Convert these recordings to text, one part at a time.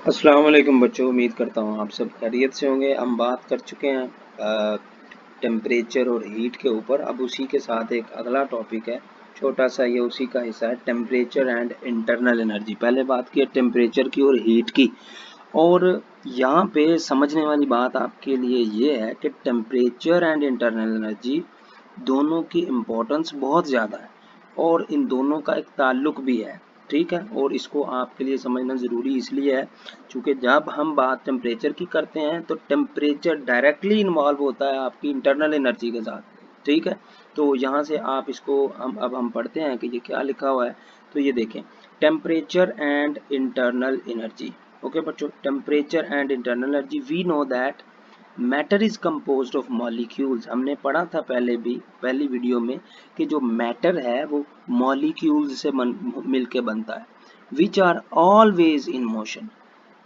अस्सलाम वालेकुम बच्चों, उम्मीद करता हूँ आप सब खैरियत से होंगे। हम बात कर चुके हैं टेम्परेचर और हीट के ऊपर। अब उसी के साथ एक अगला टॉपिक है, छोटा सा, ये उसी का हिस्सा है, टेम्परेचर एंड इंटरनल एनर्जी। पहले बात की टेम्परेचर की और हीट की, और यहाँ पे समझने वाली बात आपके लिए ये है कि टेम्परेचर एंड इंटरनल एनर्जी दोनों की इम्पोर्टेंस बहुत ज़्यादा है और इन दोनों का एक ताल्लुक भी है, ठीक है। और इसको आपके लिए समझना ज़रूरी इसलिए है क्योंकि जब हम बात टेम्परेचर की करते हैं तो टेम्परेचर डायरेक्टली इन्वॉल्व होता है आपकी इंटरनल एनर्जी के साथ, ठीक है। तो यहाँ से आप इसको हम पढ़ते हैं कि ये क्या लिखा हुआ है। तो ये देखें, temperature and internal energy. Okay बच्चों, temperature and internal energy, we know that matter is composed of molecules. हमने पढ़ा था पहली वीडियो में कि जो मैटर है वो मॉलिक्यूल्स से मिलके बनता है, which are always in motion.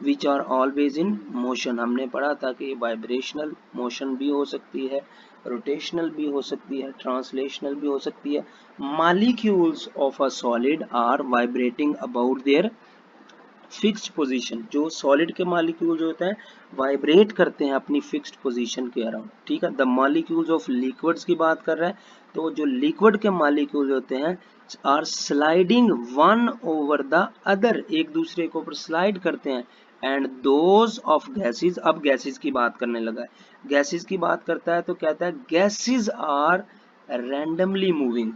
Which are always in motion हमने पढ़ा था कि वाइब्रेशनल मोशन भी हो सकती है, रोटेशनल भी हो सकती है, ट्रांसलेशनल भी हो सकती है। Molecules of a solid are vibrating about their fixed position. जो सॉलिड के मॉलिक्यूल जो होते हैं वाइब्रेट करते हैं अपनी फिक्स्ड पोजीशन के अराउंड, ठीक है। द मॉलिक्यूल्स ऑफ लिक्विड्स की बात कर रहे हैं, तो जो लिक्विड के मॉलिक्यूल होते हैं are sliding one over the other, एक दूसरे के ऊपर स्लाइड करते हैं। एंड दोज ऑफ गैसेस, अब गैसेस की बात करने लगा है। गैसेस की बात करता है तो कहता है गैसेस आर रैंडमली मूविंग।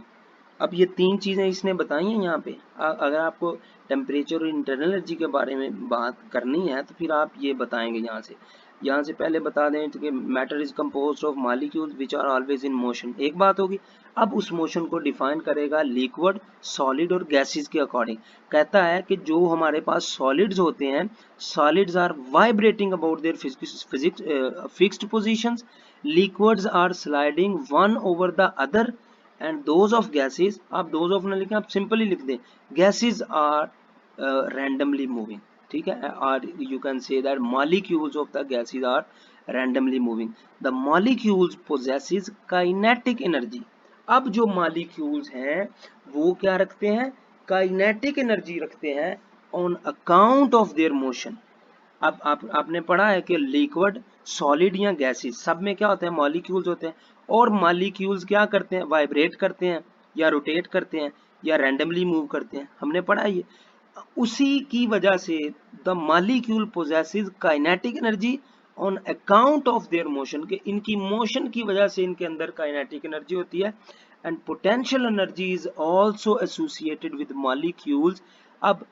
अब ये तीन चीजें इसने बताई हैं यहाँ पे। अगर आपको टेम्परेचर और इंटरनल एनर्जी के बारे में बात करनी है तो फिर आप ये बताएंगे यहाँ से पहले बता दें तो कि matter is composed of molecules which are always in motion, एक बात होगी। अब उस मोशन को डिफाइन करेगा लिक्विड, सॉलिड और गैसेस के अकॉर्डिंग। कहता है कि जो हमारे पास सॉलिड्स होते हैं, solids are vibrating about their fixed positions, liquids are sliding one over the other, and those of gases, आप दोज ऑफ ना लिखें, आप सिंपली लिख दें गैसेस आर रैंडमली मूविंग, ठीक है। और you can say that molecules of the gases are randomly moving. The molecules possesses kinetic energy. अब जो मॉलिक्यूल्स हैं वो क्या रखते हैं, काइनेटिक एनर्जी रखते हैं on account of their motion. अब आपने पढ़ा है कि लिक्विड, सॉलिड या गैसेस सब में क्या होते हैं, मॉलिक्यूल्स होते हैं। और मॉलिक्यूल्स क्या करते हैं, वाइब्रेट करते हैं या रोटेट करते हैं या रैंडमली मूव करते हैं, हमने पढ़ा है ये। उसी की वजह से the molecule possesses kinetic energy on account of their motion, के इनकी मोशन की वजह से इनके अंदर काइनेटिक एनर्जी होती है। And potential energy is also associated with molecules. अब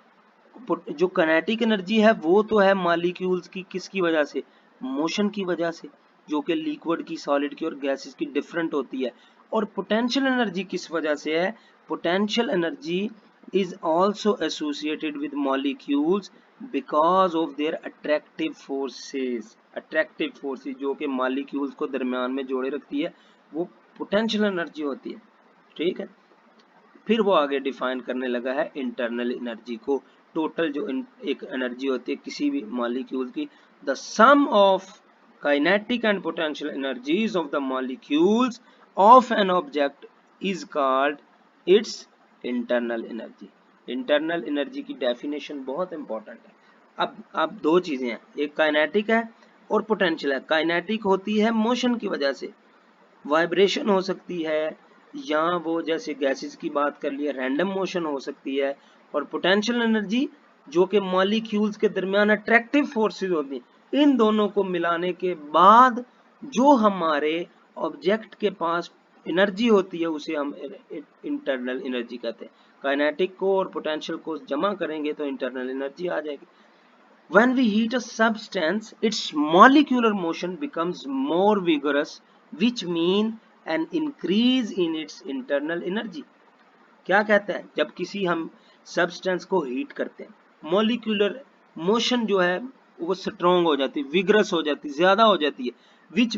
जो काइनेटिक एनर्जी है वो तो है मॉलिक्यूल्स की, किसकी वजह से, मोशन की वजह से, जो कि लिक्विड की, सॉलिड की और गैसेस की डिफरेंट होती है। और पोटेंशियल एनर्जी किस वजह से है, potential energy is also associated with molecules because of their attractive forces जो कि molecules को दरमियान में जोड़े रखती है, वो पोटेंशियल एनर्जी होती है, ठीक है। फिर वो आगे डिफाइन करने लगा है इंटरनल एनर्जी को। टोटल जो एक एनर्जी होती है किसी भी मॉलिक्यूल की, the sum of kinetic and potential energies of the molecules of an object is called its internal energy. Internal energy की डेफिनेशन बहुत इंपॉर्टेंट है। अब दो चीजें हैं, एक काइनेटिक है और पोटेंशियल है। काइनेटिक होती है मोशन की वजह से, वाइब्रेशन हो सकती है, या वो जैसे गैसेस की बात कर लिया रैंडम मोशन हो सकती है। और पोटेंशियल एनर्जी जो कि मॉलिक्यूल्स के दरमियान अट्रैक्टिव फोर्सेस होती हैं, इन दोनों को मिलाने के बाद जो हमारे ऑब्जेक्ट के पास एनर्जी होती है उसे हम इंटरनल एनर्जी कहते हैं। काइनेटिक को और पोटेंशियल को जमा करेंगे तो इंटरनल एनर्जी आ जाएगी। When we heat a substance, its molecular motion becomes more vigorous, which mean an increase in its internal energy. क्या कहता है, जब किसी हम सब्सटेंस को हीट करते हैं, मॉलिक्यूलर मोशन जो है वो स्ट्रॉन्ग हो जाती है, विगरस हो जाती है, ज्यादा हो जाती है, which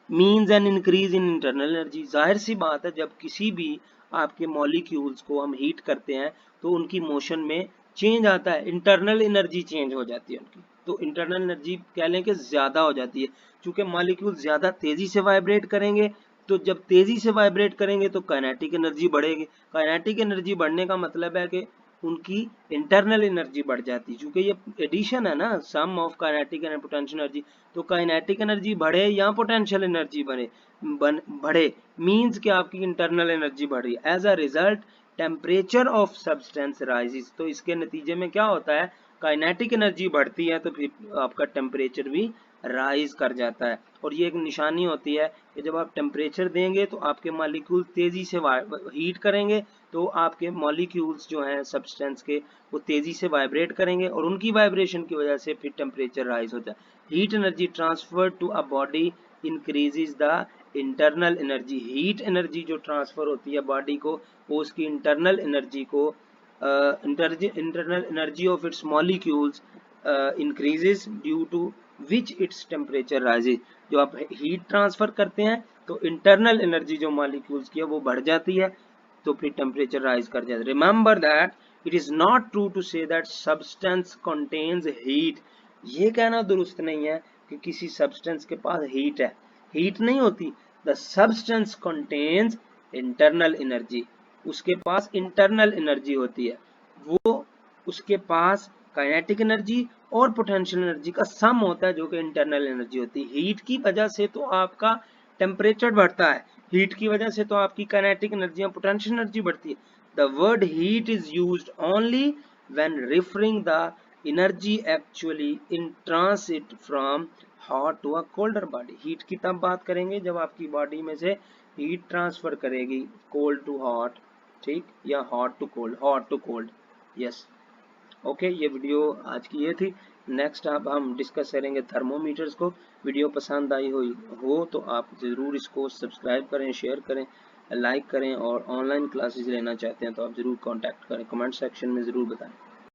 means an increase in internal energy. जाहिर सी बात है, जब किसी भी आपके मॉलिक्यूल्स को हम हीट करते हैं तो उनकी मोशन में चेंज आता है, इंटरनल एनर्जी चेंज हो जाती है उनकी। तो इंटरनल एनर्जी कह लें कि ज्यादा हो जाती है, क्योंकि मॉलिक्यूल ज्यादा तेजी से वाइब्रेट करेंगे। तो जब तेजी से वाइब्रेट करेंगे तो काइनेटिक एनर्जी बढ़ेगी। काइनेटिक एनर्जी बढ़ने का मतलब है कि उनकी इंटरनल एनर्जी बढ़ जाती है। क्योंकि ये एडिशन है ना, sum of kinetic and potential energy, तो काइनेटिक एनर्जी बढ़े या पोटेंशियल एनर्जी बढ़े मींस कि आपकी इंटरनल एनर्जी बढ़ रही है। As a result temperature of substance rises, तो इसके नतीजे में क्या होता है, काइनेटिक एनर्जी बढ़ती है तो फिर आपका टेम्परेचर भी राइज कर जाता है। और ये एक निशानी होती है कि जब आप टेम्परेचर देंगे तो आपके मॉलिक्यूल तेजी से हीट करेंगे, तो आपके मॉलिक्यूल्स जो हैं सब्सटेंस के वो तेजी से वाइब्रेट करेंगे और उनकी वाइब्रेशन की वजह से फिर टेम्परेचर राइज होता है। Heat energy transfer to a body increases the internal energy, heat energy जो ट्रांसफर होती है बॉडी को, वो उसकी इंटरनल एनर्जी को internal energy of its molecules increases due to which its temperature rises। जो आप हीट ट्रांसफर करते हैं तो इंटरनल एनर्जी जो मॉलिक्यूल्स की है वो बढ़ जाती है, तो फिर टेम्परेचर राइज कर जाता है। Remember that it is not true to say that substance contains heat, ये कहना दुरुस्त नहीं है कि किसी सब्सटेंस के पास हीट है, हीट नहीं होती। The substance contains internal energy, उसके पास इंटरनल एनर्जी होती है, वो उसके पास काइनेटिक एनर्जी और पोटेंशियल एनर्जी का सम होता है जो कि इंटरनल एनर्जी होती है। हीट की वजह से तो आपका टेम्परेचर बढ़ता है, हीट की वजह से तो आपकी काइनेटिक एनर्जी और पोटेंशियल एनर्जी बढ़ती है। The word heat is used only when referring the energy actually in transit from hot to a colder body. Heat की तब बात करेंगे जब आपकी बॉडी में से हीट ट्रांसफर करेगी कोल्ड टू हॉट, ठीक, या hot to cold, yes. Okay, ये वीडियो आज की ये थी। नेक्स्ट अब हम डिस्कस करेंगे थर्मोमीटर्स को। वीडियो पसंद आई हो तो आप ज़रूर इसको सब्सक्राइब करें, शेयर करें, लाइक करें, और ऑनलाइन क्लासेस लेना चाहते हैं तो आप ज़रूर कांटेक्ट करें, कमेंट सेक्शन में ज़रूर बताएं।